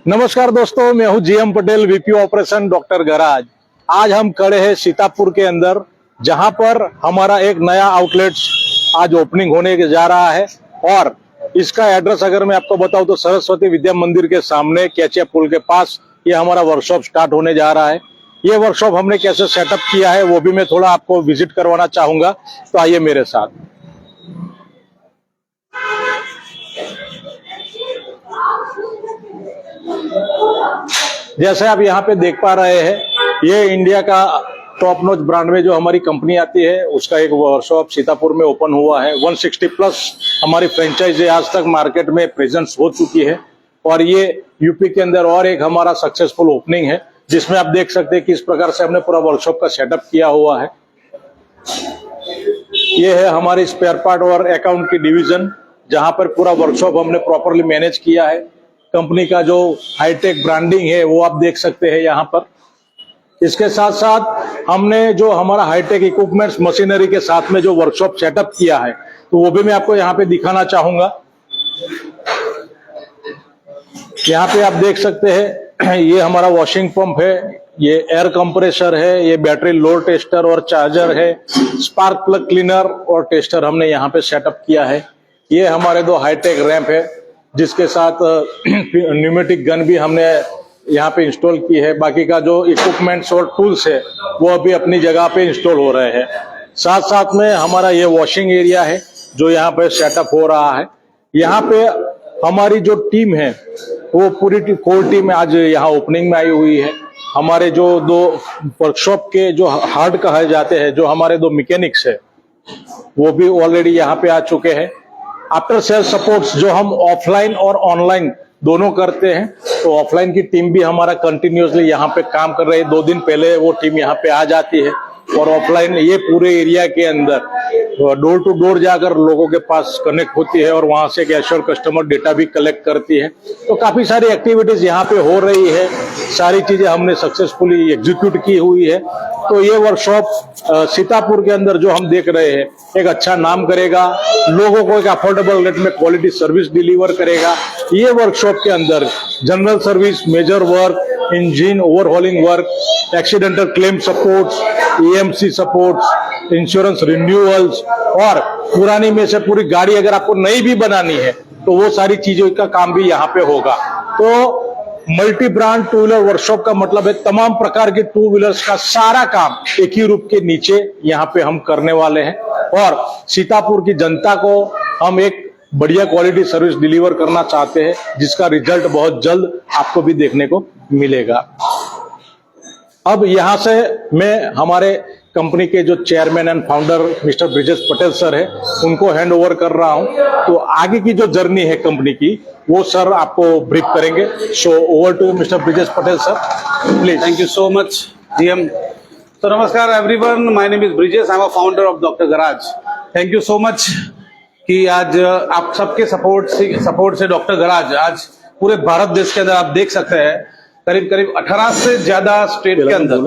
नमस्कार दोस्तों, मैं हूं GM Patel, VP operation doctor garage. आज हम खड़े हैं सीतापुर के अंदर, जहां पर हमारा एक नया आउटलेट आज ओपनिंग होने जा रहा है। और इसका एड्रेस अगर मैं आपको बताऊं तो सरस्वती विद्या मंदिर के सामने कैचिया पुल के पास ये हमारा वर्कशॉप स्टार्ट होने जा रहा है। ये वर्कशॉप हमने कैसे सेटअप किया है वो भी मैं थोड़ा आपको विजिट करवाना चाहूंगा, तो आइए मेरे साथ। जैसे आप यहाँ पे देख पा रहे हैं, ये इंडिया का टॉप नॉच ब्रांड में जो हमारी कंपनी आती है उसका एक वर्कशॉप सीतापुर में ओपन हुआ है। 160 प्लस हमारी फ्रेंचाइजी आज तक मार्केट में प्रेजेंस हो चुकी है। और ये यूपी के अंदर और एक हमारा सक्सेसफुल ओपनिंग है, जिसमें आप देख सकते हैं किस प्रकार से हमने पूरा वर्कशॉप का सेटअप किया हुआ है। ये है हमारी स्पेयर पार्ट और अकाउंट की डिवीजन, जहां पर पूरा वर्कशॉप हमने प्रॉपरली मैनेज किया है। कंपनी का जो हाईटेक ब्रांडिंग है वो आप देख सकते हैं यहाँ पर। इसके साथ साथ हमने जो हमारा हाईटेक इक्विपमेंट्स मशीनरी के साथ में जो वर्कशॉप सेटअप किया है, तो वो भी मैं आपको यहाँ पे दिखाना चाहूंगा। यहाँ पे आप देख सकते हैं, ये हमारा वॉशिंग पंप है, ये एयर कंप्रेसर है, ये बैटरी लोड टेस्टर और चार्जर है, स्पार्क प्लग क्लीनर और टेस्टर हमने यहाँ पे सेटअप किया है। ये हमारे दो हाईटेक रैंप है, जिसके साथ न्यूमेटिक गन भी हमने यहाँ पे इंस्टॉल की है। बाकी का जो इक्विपमेंट्स और टूल्स है वो अभी अपनी जगह पे इंस्टॉल हो रहे हैं। साथ साथ में हमारा ये वॉशिंग एरिया है जो यहाँ पे सेटअप हो रहा है। यहाँ पे हमारी जो टीम है वो पूरी कोर टीम आज यहाँ ओपनिंग में आई हुई है। हमारे जो दो वर्कशॉप के जो हार्ड कहे जाते हैं, जो हमारे दो मैकेनिक्स है, वो भी ऑलरेडी यहाँ पे आ चुके हैं। आफ्टर सेल सपोर्ट्स जो हम ऑफलाइन और ऑनलाइन दोनों करते हैं, तो ऑफलाइन की टीम भी हमारा कंटिन्यूअसली यहाँ पे काम कर रही है। 2 दिन पहले वो टीम यहाँ पे आ जाती है और ऑफलाइन ये पूरे एरिया के अंदर डोर टू डोर जाकर लोगों के पास कनेक्ट होती है और वहां से एक एश्योर कस्टमर डेटा भी कलेक्ट करती है। तो काफी सारी एक्टिविटीज यहाँ पे हो रही है, सारी चीजें हमने सक्सेसफुली एग्जीक्यूट की हुई है। तो ये वर्कशॉप सीतापुर के अंदर जो हम देख रहे हैं एक अच्छा नाम करेगा, लोगों को एक अफोर्डेबल रेट में क्वालिटी सर्विस डिलीवर करेगा। ये वर्कशॉप के अंदर general service, major work, engine overhauling work, accidental claim supports, EMC supports, insurance renewals और पुरानी में से पूरी गाड़ी अगर आपको नई भी बनानी है तो वो सारी चीजों का काम भी यहाँ पे होगा। तो multi brand two wheeler workshop का मतलब है तमाम प्रकार के टू व्हीलर्स का सारा काम एक ही रूप के नीचे यहाँ पे हम करने वाले हैं। और सीतापुर की जनता को हम एक बढ़िया क्वालिटी सर्विस डिलीवर करना चाहते हैं, जिसका रिजल्ट बहुत जल्द आपको भी देखने को मिलेगा। अब यहां से मैं हमारे कंपनी के जो chairman and founder mister Brijesh Patel sir है, उनको हैंड ओवर कर रहा हूं। तो आगे की जो जर्नी है कंपनी की वो सर आपको ब्रीफ करेंगे। So over to mister Brijesh Patel sir, please. Thank you so much GM. So नमस्कार everyone, my name is Brijesh, I am a founder of doctor garage. Thank you so much कि आज आप सबके सपोर्ट से डॉक्टर गराज आज पूरे भारत देश के अंदर आप देख सकते हैं करीब 18 से ज्यादा स्टेट के अंदर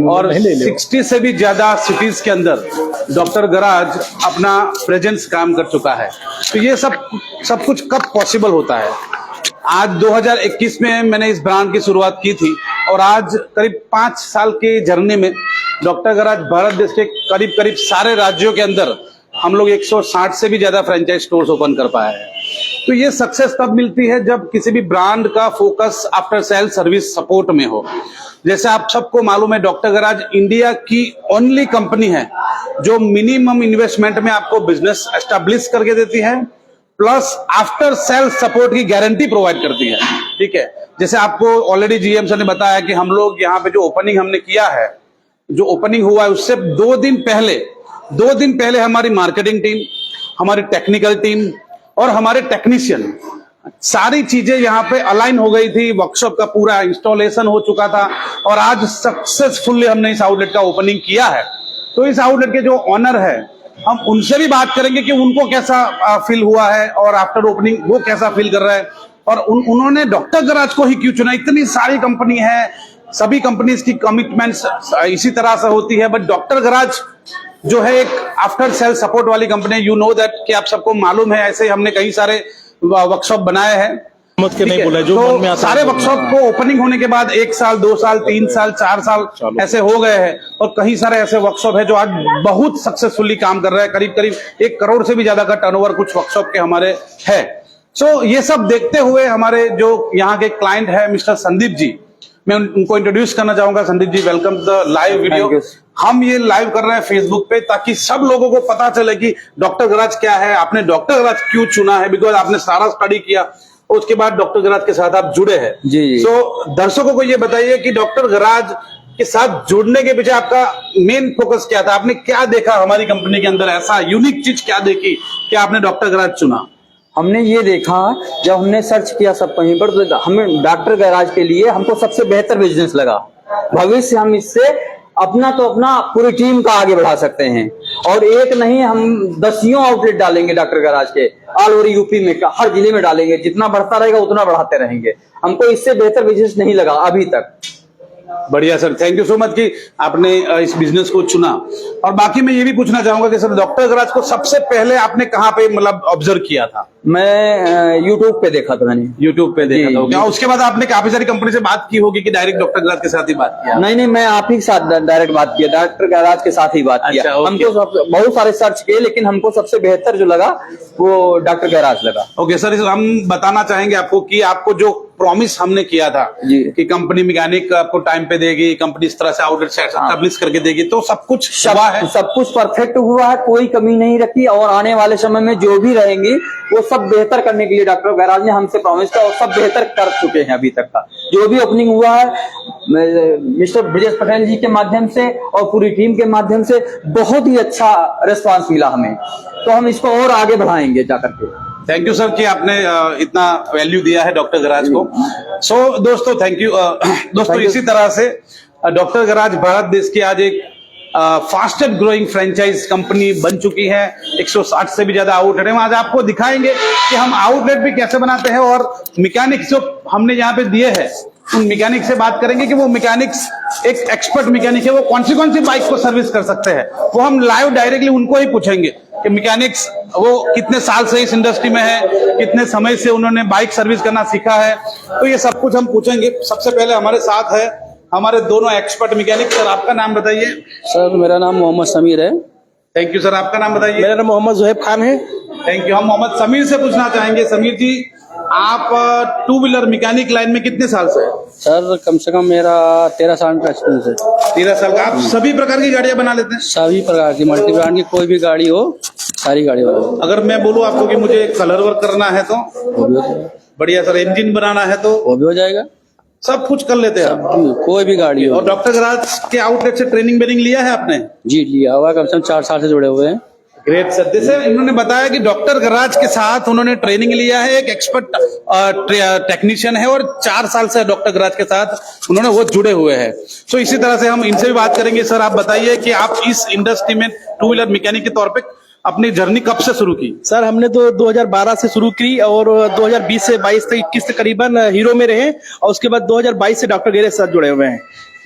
और 60 से भी ज्यादा सिटीज के अंदर डॉक्टर गराज अपना प्रेजेंस काम कर चुका है। तो ये सब कुछ कब पॉसिबल होता है? आज 2021 में मैंने इस ब्रांड की शुरुआत की थी और आज करीब 5 साल के जर्नी में डॉक्टर गराज भारत देश के करीब सारे राज्यों के अंदर हम लोग 160 से भी ज्यादा फ्रेंचाइज स्टोर्स ओपन कर पाए हैं। तो ये सक्सेस तब मिलती है जब किसी भी ब्रांड का focus after sale service support में हो। जैसे आप सबको मालूम है, डॉक्टर गराज इंडिया की ओनली कंपनी है जो मिनिमम इन्वेस्टमेंट में आपको बिजनेस एस्टेब्लिश करके देती है, प्लस आफ्टर सेल सपोर्ट की गारंटी प्रोवाइड करती है। ठीक है, जैसे आपको ऑलरेडी जीएम सर ने बताया कि हम लोग यहाँ पे जो ओपनिंग हमने किया है, जो ओपनिंग हुआ है उससे 2 दिन पहले हमारी मार्केटिंग टीम, हमारी टेक्निकल टीम और हमारे टेक्नीशियन सारी चीजें यहाँ पे अलाइन हो गई थी। वर्कशॉप का पूरा इंस्टॉलेशन हो चुका था और आज सक्सेसफुली हमने इस आउटलेट का ओपनिंग किया है। तो इस आउटलेट के जो ऑनर है, हम उनसे भी बात करेंगे कि उनको कैसा फील हुआ है और आफ्टर ओपनिंग वो कैसा फील कर रहा है और उन्होंने डॉक्टर गराज को ही क्यों चुना। इतनी सारी कंपनी है, सभी कंपनीज की कमिटमेंट्स इसी तरह से होती है, बट डॉक्टर गराज जो है एक आफ्टर सेल सपोर्ट वाली कंपनी। यू नो दैट कि आप सबको मालूम है, ऐसे हमने कई सारे वर्कशॉप बनाए हैं। मत के नहीं बोला, जो तो मन में आता है सारे वर्कशॉप को ओपनिंग होने के बाद 1 साल 2 साल 3 साल 4 साल ऐसे हो गए हैं, और कई सारे ऐसे वर्कशॉप है जो आज बहुत सक्सेसफुली काम कर रहे हैं। करीब करीब 1 करोड़ से भी ज्यादा का टर्नओवर कुछ वर्कशॉप के हमारे है। सो ये सब देखते हुए हमारे जो यहाँ के क्लाइंट है मिस्टर संदीप जी, मैं उनको इंट्रोड्यूस करना चाहूंगा। Sandeep ji, welcome to the live video. हम ये लाइव कर रहे हैं फेसबुक पे, ताकि सब लोगों को पता चले कि डॉक्टर गराज क्या है, आपने डॉक्टर गराज क्यों चुना है, बिकॉज आपने सारा स्टडी किया, उसके बाद डॉक्टर गराज के साथ आप जुड़े हैं। जी। सो दर्शकों को ये बताइए कि डॉक्टर गराज के साथ जुड़ने के पीछे आपका मेन फोकस क्या था? आपने क्या देखा हमारी कंपनी के अंदर, ऐसा यूनिक चीज क्या देखी कि आपने डॉक्टर गराज चुना? हमने ये देखा, जब हमने सर्च किया सब कहीं पर, तो हमें डॉक्टर गैराज के लिए हमको सबसे बेहतर बिजनेस लगा। भविष्य हम इससे अपना पूरी टीम का आगे बढ़ा सकते हैं, और एक नहीं, हम 10 आउटलेट डालेंगे डॉक्टर गैराज के, ऑल ओवर यूपी में, हर जिले में डालेंगे। जितना बढ़ता रहेगा उतना बढ़ाते रहेंगे। हमको इससे बेहतर बिजनेस नहीं लगा अभी तक। बढ़िया sir, thank you so much कि आपने इस बिजनेस को चुना। और बाकी मैं ये भी पूछना चाहूंगा कि सर डॉक्टर गराज को सबसे पहले आपने कहाँ पे मतलब ऑब्जर्व किया था? मैं यूट्यूब पे देखा था, मैंने यूट्यूब पे देखा था। जी। क्या उसके बाद आपने काफी सारी कंपनी से बात की होगी कि डायरेक्ट डॉक्टर गराज के साथ ही बात किया? नहीं, मैं आप ही के साथ डायरेक्ट बात किया, डॉक्टर गैराज के साथ ही बात किया। अच्छा, ओके। हमको बहुत सारे सर्च किए, लेकिन हमको सबसे बेहतर जो लगा वो डॉक्टर गैराज लगा। ओके सर, हम बताना चाहेंगे आपको कि आपको जो प्रॉमिस हमने किया था जी। कि कंपनी मैकेनिक आपको टाइम पे देगी, कंपनी इस तरह से आउटलेट एस्टैब्लिश करके देगी, तो सब कुछ हुआ है? सब कुछ परफेक्ट हुआ है, कोई कमी नहीं रखी, और आने वाले समय में जो भी रहेंगी वो सब बेहतर करने के लिए डॉक्टर गैराज ने हमसे प्रॉमिस किया, और सब बेहतर कर चुके हैं अभी तक का। जो भी ओपनिंग हुआ है मिस्टर ब्रिजेश पटेल जी के माध्यम से और पूरी टीम के माध्यम से बहुत ही अच्छा रिस्पांस मिला हमें, तो हम इसको और आगे बढ़ाएंगे जाकर के। थैंक यू सर कि आपने इतना वैल्यू दिया है डॉक्टर गराज को। सो दोस्तों, थैंक यू दोस्तों। इसी तरह से डॉक्टर गराज भारत देश की आज एक फास्टेस्ट ग्रोइंग फ्रेंचाइज कंपनी बन चुकी है। 160 से भी ज्यादा आउटलेट है। आज आपको दिखाएंगे कि हम आउटलेट भी कैसे बनाते हैं, और मैकेनिक्स जो हमने यहाँ पे दिए हैं उन मैकेनिक से बात करेंगे कि वो मैकेनिक्स एक एक्सपर्ट मैकेनिक है, वो कौन सी बाइक को सर्विस कर सकते हैं। वो हम लाइव डायरेक्टली उनको ही पूछेंगे कि मैकेनिक्स वो कितने साल से इस इंडस्ट्री में है, कितने समय से उन्होंने बाइक सर्विस करना सीखा है, तो ये सब कुछ हम पूछेंगे। सबसे पहले हमारे साथ है हमारे दोनों एक्सपर्ट मैकेनिक। सर आपका नाम बताइए। सर मेरा नाम मोहम्मद समीर है। थैंक यू सर, आपका नाम बताइए। मेरा नाम मोहम्मद जुहैब खान है। Thank you. हम मोहम्मद समीर से पूछना चाहेंगे। समीर जी, आप 2 व्हीलर मैकेनिक लाइन में कितने साल से हैं? सर कम से कम मेरा 13 साल का एक्सपीरियंस है। 13 साल का। आप सभी प्रकार की गाड़ियां बना लेते हैं? सभी प्रकार की, मल्टी ब्रांड की कोई भी गाड़ी हो, सारी गाड़ी हो। अगर मैं बोलूं आपको कि मुझे कलर वर्क करना है तो? वो भी हो जाएगा। बढ़िया सर। इंजन बनाना है तो? वो भी हो जाएगा। सब कुछ कर लेते हैं आप? कोई भी गाड़ी हो। और डॉक्टर गराज के आउटलेट से ट्रेनिंग लिया है आपने? जी लिया हुआ, कम से कम 4 साल से जुड़े हुए हैं। Great sir. जैसे इन्होंने बताया कि डॉक्टर गराज के साथ उन्होंने ट्रेनिंग लिया है, एक एक्सपर्ट टेक्नीशियन है, और 4 साल से डॉक्टर गराज के साथ उन्होंने वो जुड़े हुए हैं। सो इसी तरह से हम इनसे भी बात करेंगे। सर आप बताइए कि आप इस इंडस्ट्री में 2 व्हीलर मैकेनिक के तौर पे अपनी जर्नी कब से शुरू की? सर हमने तो 2012 से शुरू की, और 2020 से 22 तक 21 तक करीबन हीरो में रहे, और उसके बाद 2022 से डॉक्टर गैराज से जुड़े हुए हैं।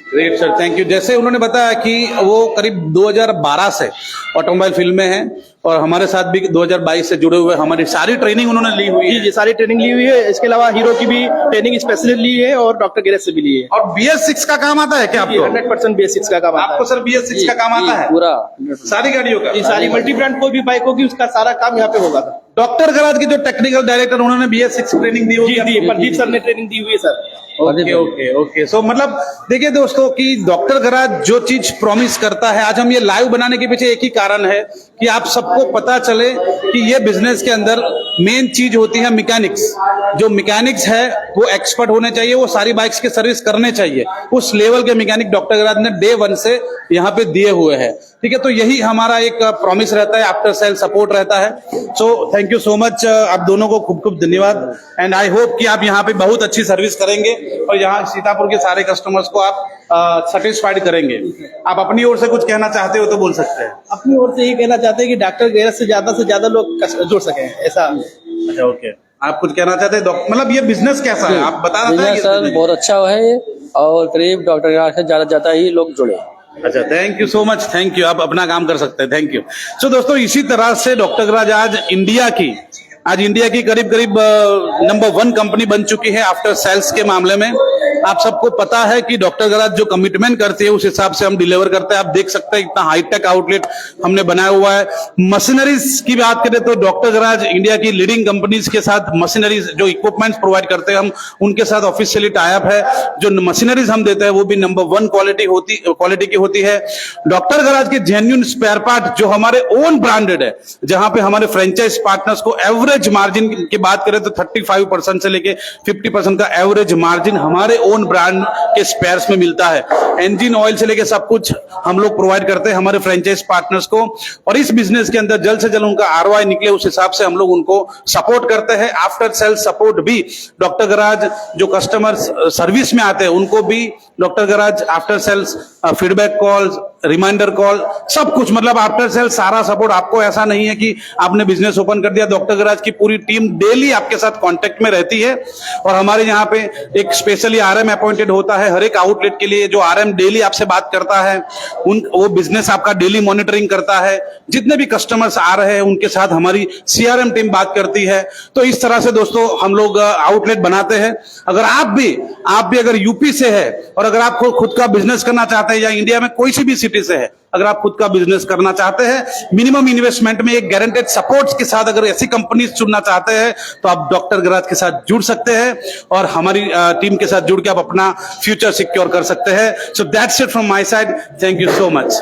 Great sir, thank you. जैसे उन्होंने बताया कि वो करीब 2012 से ऑटोमोबाइल फील्ड में है, और हमारे साथ भी 2022 से जुड़े हुए, हमारी सारी ट्रेनिंग उन्होंने ली हुई है। जी सारी ट्रेनिंग ली हुई है। इसके अलावा हीरो की भी ट्रेनिंग स्पेशलिस्ट ली है, और डॉक्टर गैराज से भी ली है। और BS6 का काम आता है क्या आपको? 100% बेसिक्स का काम आता है। आपको सर BS6 का काम आता है? पूरा सारी गाड़ियों का? जी सारी मल्टी ब्रांड कोई भी बाइक होगी उसका सारा काम यहाँ पे होगा। डॉक्टर गराज के जो टेक्निकल डायरेक्टर उन्होंने BS6 ट्रेनिंग दी होगी? जी जी प्रदीप सर ने ट्रेनिंग दी हुई है sir. Okay okay okay. So मतलब देखिए दोस्तों कि डॉक्टर गराज जो चीज प्रॉमिस करता है, आज हम ये लाइव बनाने के पीछे एक ही कारण है कि आप सबको पता चले कि ये बिजनेस के अंदर मेन चीज होती है मैकेनिक्स। जो मैकेनिक्स है वो एक्सपर्ट होने चाहिए, वो सारी बाइक्स की सर्विस करने चाहिए। उस लेवल के मैकेनिक डॉक्टर गराज ने डे 1 से यहाँ पे दिए हुए हैं। ठीक है, तो यही हमारा एक प्रॉमिस रहता है, आफ्टर सेल सपोर्ट रहता है। So thank you so much, आप दोनों को खूब खूब धन्यवाद, एंड आई होप कि आप यहाँ पे बहुत अच्छी सर्विस करेंगे और यहाँ सीतापुर के सारे कस्टमर्स को आप सेटिस्फाइड करेंगे। आप अपनी ओर से कुछ कहना चाहते हो तो बोल सकते हैं। अपनी ओर से ये कहना चाहते हैं कि डॉक्टर गैराज से ज्यादा लोग जुड़ सके, ऐसा। अच्छा ओके, आप कुछ कहना चाहते हैं? मतलब ये बिजनेस कैसा है, आप बता रहे बिजनेस सर बहुत अच्छा है ये, और करीब डॉक्टर गराज से ज्यादा ही लोग जुड़े। अच्छा, thank you so much, thank you. आप अपना काम कर सकते हैं, थैंक यू। सो दोस्तों, इसी तरह से डॉक्टर गराज आज इंडिया की करीब करीब नंबर 1 कंपनी बन चुकी है आफ्टर सेल्स के मामले में। आप सबको पता है कि डॉक्टर गराज जो कमिटमेंट करती है उस हिसाब से हम डिलीवर करते हैं। आप देख सकते हैं इतना हाईटेक आउटलेट हमने बनाया हुआ है। मशीनरीज की बात करें तो डॉक्टर गराज इंडिया की लीडिंग कंपनीज के साथ मशीनरीज जो इक्विपमेंट्स प्रोवाइड करते हैं, हम उनके साथ ऑफिशियली टाई अप है। जो मशीनरीज हम देते हैं वो भी नंबर 1 क्वालिटी की होती है। डॉक्टर गराज के जेन्युइन स्पेयर पार्ट जो हमारे ओन ब्रांडेड है, जहां पे हमारे फ्रेंचाइज पार्टनर्स को एवरेज मार्जिन की बात करें तो 35% से लेके 50% का एवरेज मार्जिन हमारे ओन ब्रांड के स्पेयर्स में मिलता है। इंजन ऑयल से लेके सब कुछ हम लोग प्रोवाइड करते हैं हमारे फ्रेंचाइज पार्टनर्स को, और इस बिजनेस के अंदर जल्द से जल्द उनका ROI निकले उस हिसाब से हम लोग उनको सपोर्ट करते हैं। आफ्टर सेल सपोर्ट भी डॉक्टर गराज जो कस्टमर सर्विस में आते हैं उनको भी doctor garage after sales feedback calls, reminder call, सब कुछ, मतलब आफ्टर सेल सारा सपोर्ट आपको। ऐसा नहीं है कि आपने बिजनेस ओपन कर दिया, डॉक्टर गराज की पूरी टीम डेली आपके साथ कांटेक्ट में रहती है। और हमारे यहाँ पे एक स्पेशली RM अपॉइंटेड होता है हर एक आउटलेट के लिए, जो RM डेली आपसे बात करता है, वो बिजनेस आपका डेली मॉनिटरिंग करता है। जितने भी कस्टमर्स आ रहे हैं उनके साथ हमारी CRM टीम बात करती है। तो इस तरह से दोस्तों हम लोग आउटलेट बनाते हैं। अगर आप भी अगर यूपी से है और अगर आप खुद का बिजनेस करना चाहते हैं, या इंडिया में कोई सी भी सिटी से है, अगर आप खुद का बिजनेस करना चाहते हैं, मिनिमम इन्वेस्टमेंट में एक गारंटेड सपोर्ट के साथ अगर ऐसी कंपनी चुनना चाहते हैं, तो आप डॉक्टर गराज के साथ जुड़ सकते हैं और हमारी टीम के साथ जुड़ के आप अपना फ्यूचर सिक्योर कर सकते हैं। So that's it from my side, thank you so much.